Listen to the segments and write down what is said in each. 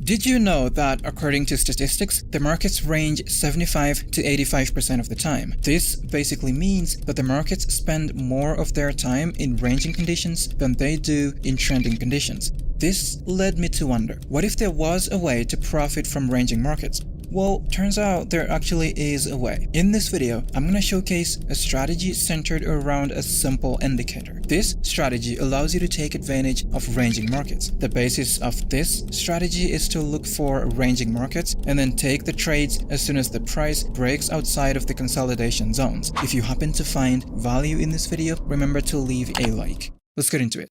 Did you know that according to statistics, the markets range 75 to 85% of the time? This basically means that the markets spend more of their time in ranging conditions than they do in trending conditions. This led me to wonder, what if there was a way to profit from ranging markets? Well, turns out there actually is a way. In this video, I'm going to showcase a strategy centered around a simple indicator. This strategy allows you to take advantage of ranging markets. The basis of this strategy is to look for ranging markets and then take the trades as soon as the price breaks outside of the consolidation zones. If you happen to find value in this video, remember to leave a like. Let's get into it.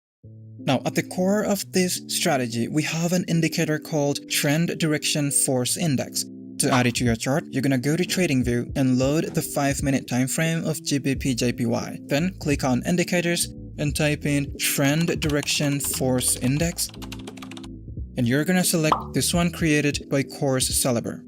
Now, at the core of this strategy, we have an indicator called Trend Direction Force Index. To add it to your chart, you're gonna go to TradingView and load the 5-minute time frame of GBP/JPY. Then click on Indicators and type in Trend Direction Force Index. And you're gonna select this one created by Course Celeber.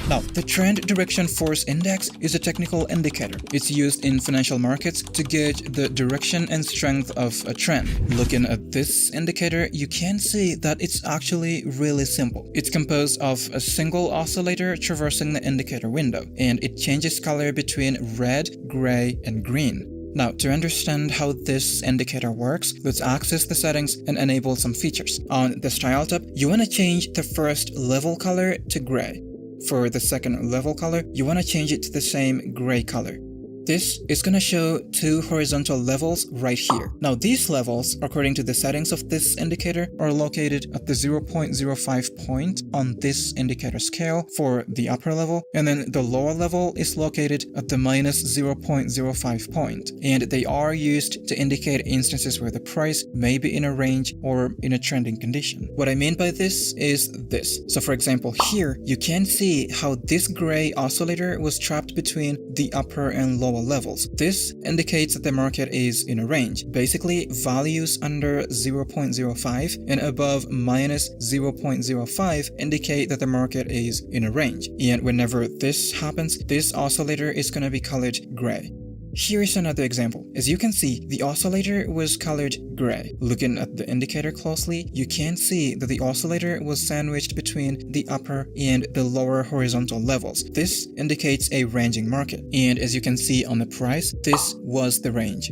Now, the Trend Direction Force Index is a technical indicator. It's used in financial markets to gauge the direction and strength of a trend. Looking at this indicator, you can see that it's actually really simple. It's composed of a single oscillator traversing the indicator window, and it changes color between red, gray, and green. Now, to understand how this indicator works, let's access the settings and enable some features. On the Style tab, you want to change the first level color to gray. For the second level color, you want to change it to the same gray color. This is going to show two horizontal levels right here. Now, these levels, according to the settings of this indicator, are located at the 0.05 point on this indicator scale for the upper level, and then the lower level is located at the minus 0.05 point, and they are used to indicate instances where the price may be in a range or in a trending condition. What I mean by this is this. So for example, here you can see how this gray oscillator was trapped between the upper and lower levels. This indicates that the market is in a range. Basically, values under 0.05 and above minus 0.05 indicate that the market is in a range. And whenever this happens, this oscillator is going to be colored gray. Here is another example. As you can see, the oscillator was colored gray. Looking at the indicator closely, you can see that the oscillator was sandwiched between the upper and the lower horizontal levels. This indicates a ranging market. And as you can see on the price, this was the range.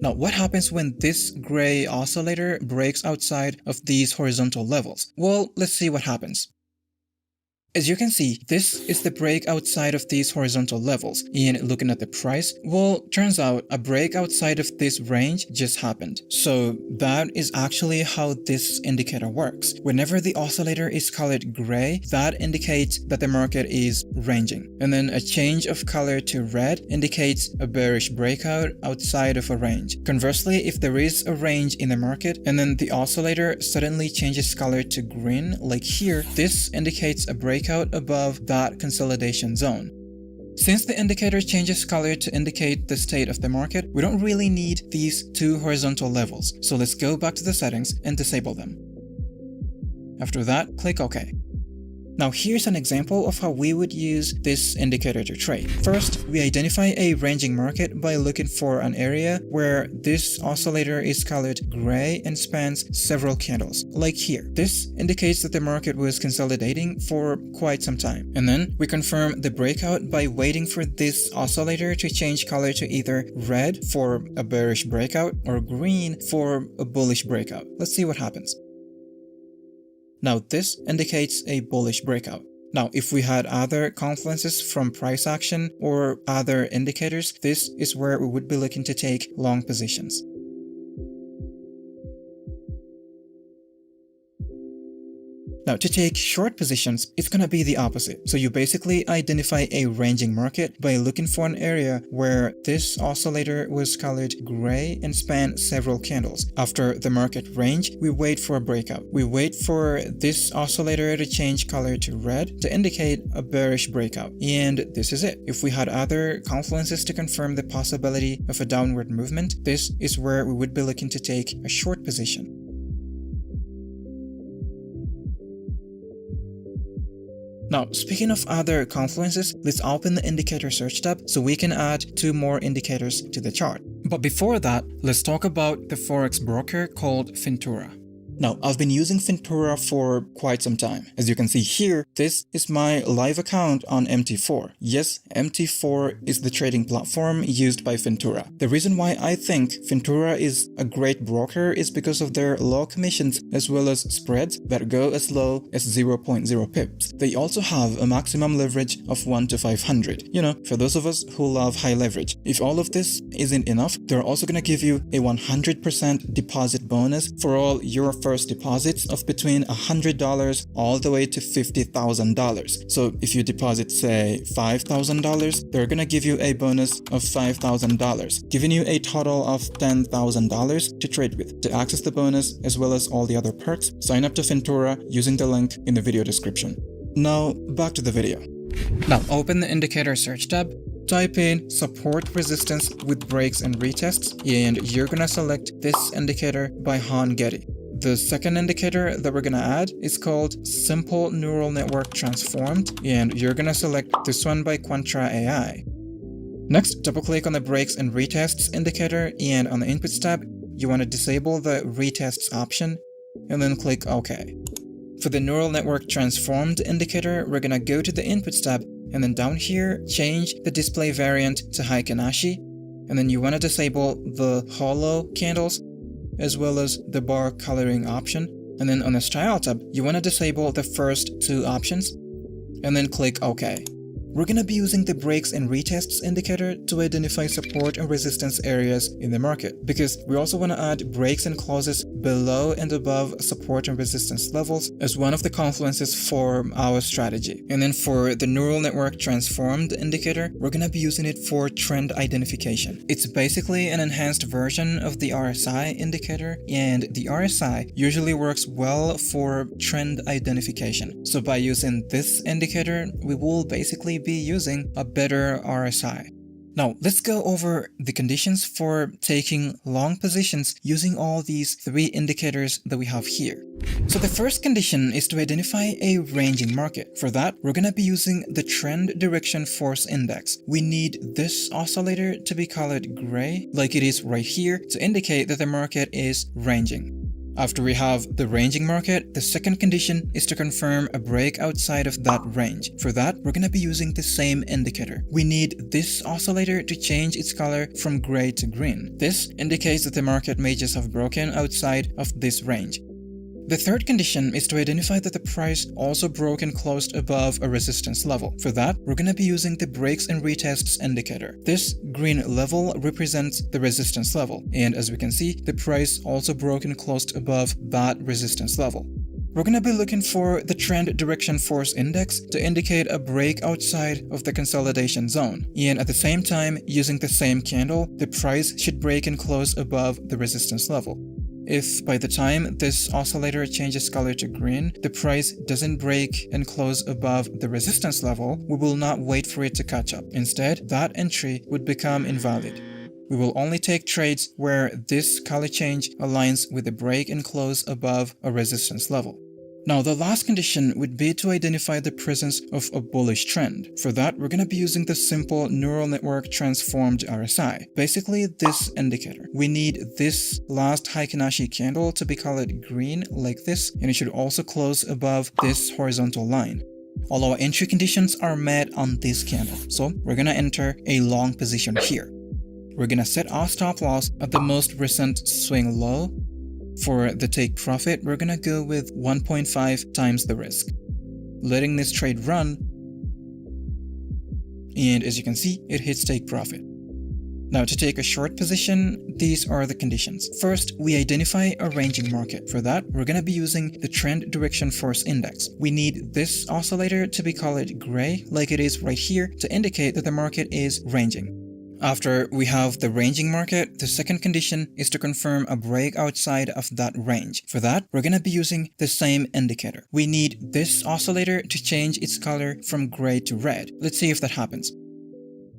Now, what happens when this gray oscillator breaks outside of these horizontal levels? Well, let's see what happens. As you can see, this is the break outside of these horizontal levels, and looking at the price, well, turns out a break outside of this range just happened. So that is actually how this indicator works. Whenever the oscillator is colored gray, that indicates that the market is ranging. And then a change of color to red indicates a bearish breakout outside of a range. Conversely, if there is a range in the market and then the oscillator suddenly changes color to green, like here, this indicates a breakout above that consolidation zone. Since the indicator changes color to indicate the state of the market, we don't really need these two horizontal levels. So let's go back to the settings and disable them. After that, click OK. Now here's an example of how we would use this indicator to trade. First, we identify a ranging market by looking for an area where this oscillator is colored gray and spans several candles, like here. This indicates that the market was consolidating for quite some time. And then we confirm the breakout by waiting for this oscillator to change color to either red for a bearish breakout or green for a bullish breakout. Let's see what happens. Now this indicates a bullish breakout. Now if we had other confluences from price action or other indicators, this is where we would be looking to take long positions. Now, to take short positions, it's going to be the opposite. So you basically identify a ranging market by looking for an area where this oscillator was colored gray and spanned several candles. After the market range, we wait for a breakout. We wait for this oscillator to change color to red to indicate a bearish breakout. And this is it. If we had other confluences to confirm the possibility of a downward movement, this is where we would be looking to take a short position. Now, speaking of other confluences, let's open the indicator search tab so we can add 2 more indicators to the chart. But before that, let's talk about the forex broker called Fintura. Now, I've been using Fintura for quite some time. As you can see here, this is my live account on MT4. Yes, MT4 is the trading platform used by Fintura. The reason why I think Fintura is a great broker is because of their low commissions as well as spreads that go as low as 0.0 pips. They also have a maximum leverage of 1 to 500. You know, for those of us who love high leverage. If all of this isn't enough, they're also gonna give you a 100% deposit bonus for all your first deposits of between $100 all the way to $50,000. So if you deposit, say, $5,000, they're gonna give you a bonus of $5,000, giving you a total of $10,000 to trade with. To access the bonus as well as all the other perks, sign up to Fintura using the link in the video description. Now, back to the video. Now, open the indicator search tab, type in support resistance with breaks and retests, and you're gonna select this indicator by Han Getty. The second indicator that we're gonna add is called Simple Neural Network Transformed, and you're gonna select this one by Quantra AI. Next, double-click on the breaks and retests indicator, and on the inputs tab, you want to disable the retests option, and then click OK. For the Neural Network Transformed indicator, we're gonna go to the inputs tab, and then down here, change the display variant to Heiken-Ashi, and then you want to disable the hollow candles as well as the bar coloring option. And then on the style tab, you want to disable the first two options and then click OK. We're going to be using the breaks and retests indicator to identify support and resistance areas in the market, because we also want to add breaks and closes below and above support and resistance levels as one of the confluences for our strategy. And then for the neural network transformed indicator, we're going to be using it for trend identification. It's basically an enhanced version of the RSI indicator, and the RSI usually works well for trend identification. So by using this indicator, we will basically be using a better RSI. Now, let's go over the conditions for taking long positions using all these three indicators that we have here. So the first condition is to identify a ranging market. For that, we're going to be using the Trend Direction Force Index. We need this oscillator to be colored gray, like it is right here, to indicate that the market is ranging. After we have the ranging market, the second condition is to confirm a break outside of that range. For that, we're going to be using the same indicator. We need this oscillator to change its color from gray to green. This indicates that the market may just have broken outside of this range. The third condition is to identify that the price also broke and closed above a resistance level. For that, we're going to be using the breaks and retests indicator. This green level represents the resistance level, and as we can see, the price also broke and closed above that resistance level. We're going to be looking for the Trend Direction Force Index to indicate a break outside of the consolidation zone, and at the same time, using the same candle, the price should break and close above the resistance level. If by the time this oscillator changes color to green, the price doesn't break and close above the resistance level, we will not wait for it to catch up. Instead, that entry would become invalid. We will only take trades where this color change aligns with the break and close above a resistance level. Now, the last condition would be to identify the presence of a bullish trend. For that, we're going to be using the Simple Neural Network Transformed RSI, basically this indicator. We need this last Heiken-Ashi candle to be colored green like this, and it should also close above this horizontal line. All our entry conditions are met on this candle, so we're going to enter a long position here. We're going to set our stop loss at the most recent swing low. For the take profit, we're gonna go with 1.5 times the risk, letting this trade run, and as you can see, it hits take profit. Now, to take a short position, these are the conditions. First, we identify a ranging market. For that, we're gonna be using the Trend Direction Force Index. We need this oscillator to be colored gray, like it is right here, to indicate that the market is ranging. After we have the ranging market, the second condition is to confirm a break outside of that range. For that, we're going to be using the same indicator. We need this oscillator to change its color from gray to red. Let's see if that happens.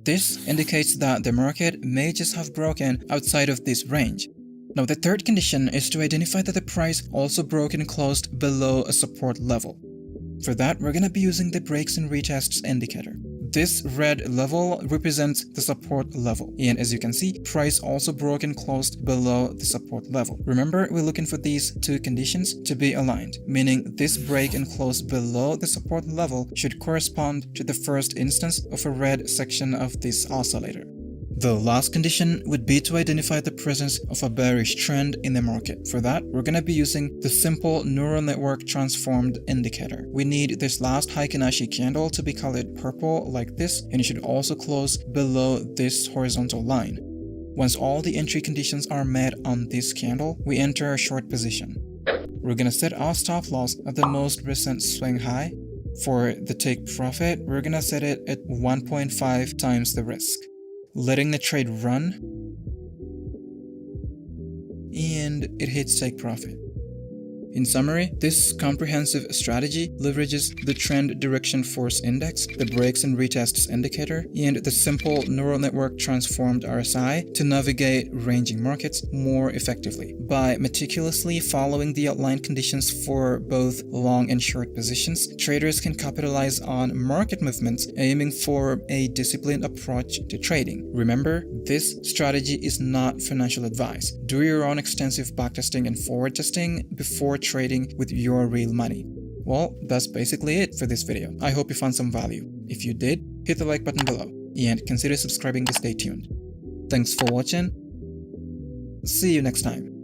This indicates that the market may just have broken outside of this range. Now, the third condition is to identify that the price also broke and closed below a support level. For that, we're going to be using the breaks and retests indicator. This red level represents the support level, and as you can see, price also broke and closed below the support level. Remember, we're looking for these two conditions to be aligned, meaning this break and close below the support level should correspond to the first instance of a red section of this oscillator. The last condition would be to identify the presence of a bearish trend in the market. For that, we're going to be using the simple neural network transformed indicator. We need this last Heikin-Ashi candle to be colored purple like this, and it should also close below this horizontal line. Once all the entry conditions are met on this candle, we enter a short position. We're going to set our stop loss at the most recent swing high. For the take profit, we're going to set it at 1.5 times the risk, letting the trade run, and it hits take profit. In summary, this comprehensive strategy leverages the Trend Direction Force Index, the Breaks and Retests indicator, and the simple neural network transformed RSI to navigate ranging markets more effectively. By meticulously following the outlined conditions for both long and short positions, traders can capitalize on market movements, aiming for a disciplined approach to trading. Remember, this strategy is not financial advice. Do your own extensive backtesting and forward testing before trading with your real money. Well, that's basically it for this video. I hope you found some value. If you did, hit the like button below and consider subscribing to stay tuned. Thanks for watching. See you next time.